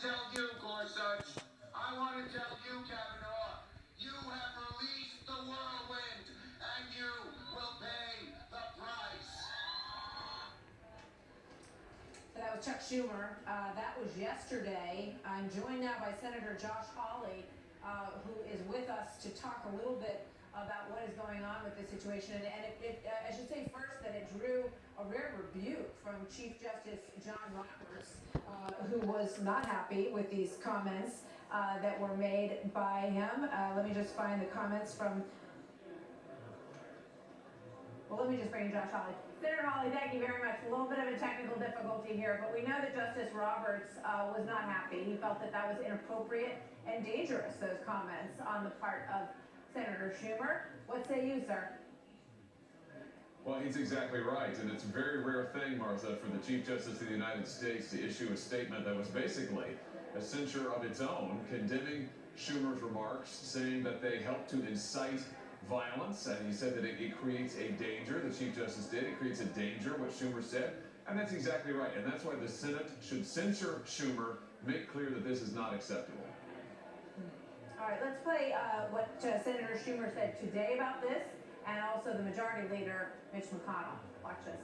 tell you, Gorsuch. I want to tell you, Kavanaugh. You have released the whirlwind, and you will pay the price. So that was Chuck Schumer. That was yesterday. I'm joined now by Senator Josh Hawley, who is with us to talk a little bit about what is going on with this situation. And I should say first that it drew a rare rebuke from Chief Justice John Roberts, who was not happy with these comments that were made by him. Let me just find the comments from. Well, let me just bring in Josh Hawley. Senator Hawley, thank you very much. A little bit of a technical difficulty here, but we know that Justice Roberts was not happy. He felt that that was inappropriate and dangerous, those comments on the part of Senator Schumer. What say you, sir? Well, he's exactly right, and it's a very rare thing, Martha, for the Chief Justice of the United States to issue a statement that was basically a censure of its own, condemning Schumer's remarks, saying that they helped to incite violence, and he said that it creates a danger. The Chief Justice did. It creates a danger, what Schumer said, and that's exactly right, and that's why the Senate should censure Schumer, make clear that this is not acceptable. All right, let's play what Senator Schumer said today about this, and also the Majority Leader, Mitch McConnell. Watch this.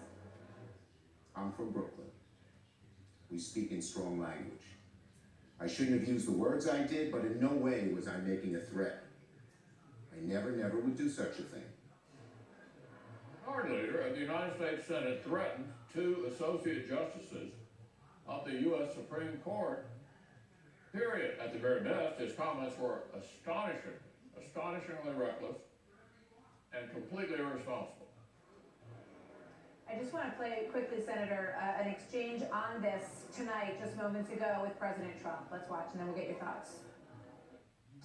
I'm from Brooklyn. We speak in strong language. I shouldn't have used the words I did, but in no way was I making a threat. I never would do such a thing. Our leader of the United States Senate threatened two associate justices of the U.S. Supreme Court. Period. At the very best, his comments were astonishingly reckless, and completely irresponsible. I just want to play quickly, Senator, an exchange on this tonight, just moments ago, with President Trump. Let's watch, and then we'll get your thoughts.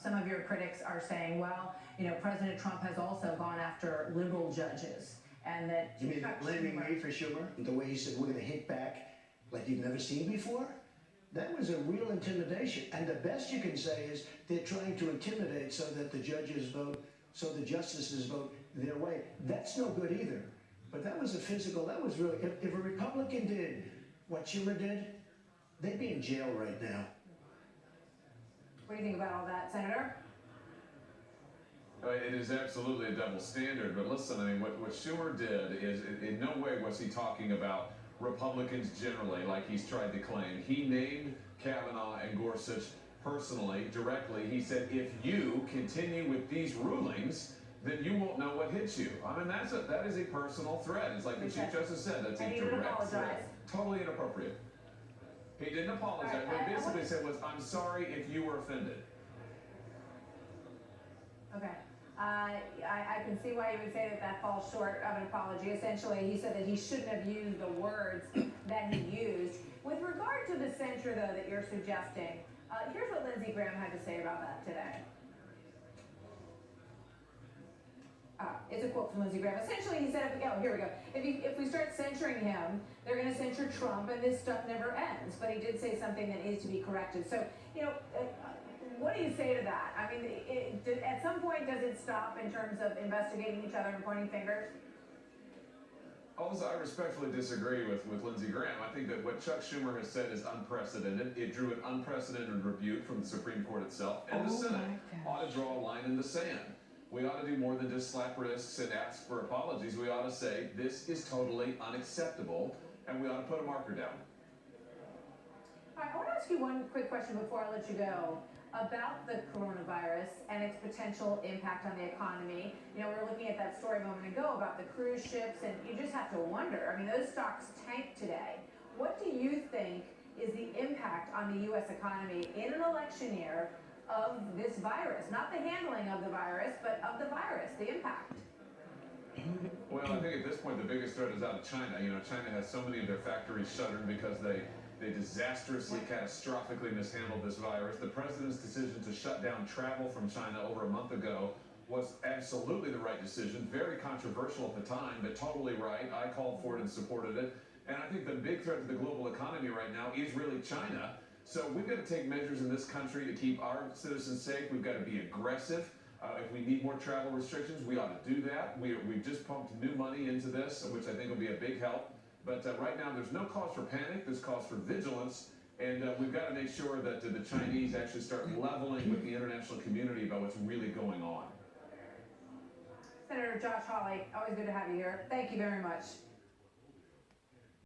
Some of your critics are saying, well, President Trump has also gone after liberal judges, and that... You mean blaming me for Schumer? The way he said we're going to hit back like you've never seen before? That was a real intimidation. And the best you can say is they're trying to intimidate so that the judges vote, so the justices vote their way. That's no good either. But that was that was really... If a Republican did what Schumer did, they'd be in jail right now. What do you think about all that, Senator? It is absolutely a double standard, but listen, I mean, what Schumer did is, in no way was he talking about Republicans generally, like he's tried to claim. He named Kavanaugh and Gorsuch personally, directly. He said, if you continue with these rulings, then you won't know what hits you. I mean, that is a personal threat. It's like the Chief Justice said, that's a direct threat. Totally inappropriate. He didn't apologize. What he basically said was, I'm sorry if you were offended. Okay. I can see why you would say that falls short of an apology. Essentially, he said that he shouldn't have used the words that he used. With regard to the censure, though, that you're suggesting, here's what Lindsey Graham had to say about that today. It's a quote from Lindsey Graham. Essentially, he said, here we go. If we start censoring him, they're going to censure Trump, and this stuff never ends. But he did say something that needs to be corrected. So, what do you say to that? I mean, at some point, does it stop in terms of investigating each other and pointing fingers? Also, I respectfully disagree with Lindsey Graham. I think that what Chuck Schumer has said is unprecedented. It drew an unprecedented rebuke from the Supreme Court itself, and the Senate ought to draw a line in the sand. We ought to do more than just slap wrists and ask for apologies. We ought to say, this is totally unacceptable, and we ought to put a marker down. All right, I want to ask you one quick question before I let you go about the coronavirus and its potential impact on the economy. We were looking at that story a moment ago about the cruise ships, and you just have to wonder. I mean, those stocks tanked today. What do you think is the impact on the U.S. economy in an election year of this virus? Not the handling of the virus, but of the virus, the impact. Well, I think at this point the biggest threat is out of China. China has so many of their factories shuttered because they disastrously, catastrophically mishandled this virus. The president's decision to shut down travel from China over a month ago was absolutely the right decision. Very controversial at the time, but totally right. I called for it and supported it. And I think the big threat to the global economy right now is really China. So we've got to take measures in this country to keep our citizens safe. We've got to be aggressive. If we need more travel restrictions, we ought to do that. We've just pumped new money into this, which I think will be a big help. But right now, there's no cause for panic. There's cause for vigilance. And we've got to make sure that the Chinese actually start leveling with the international community about what's really going on. Senator Josh Hawley, always good to have you here. Thank you very much.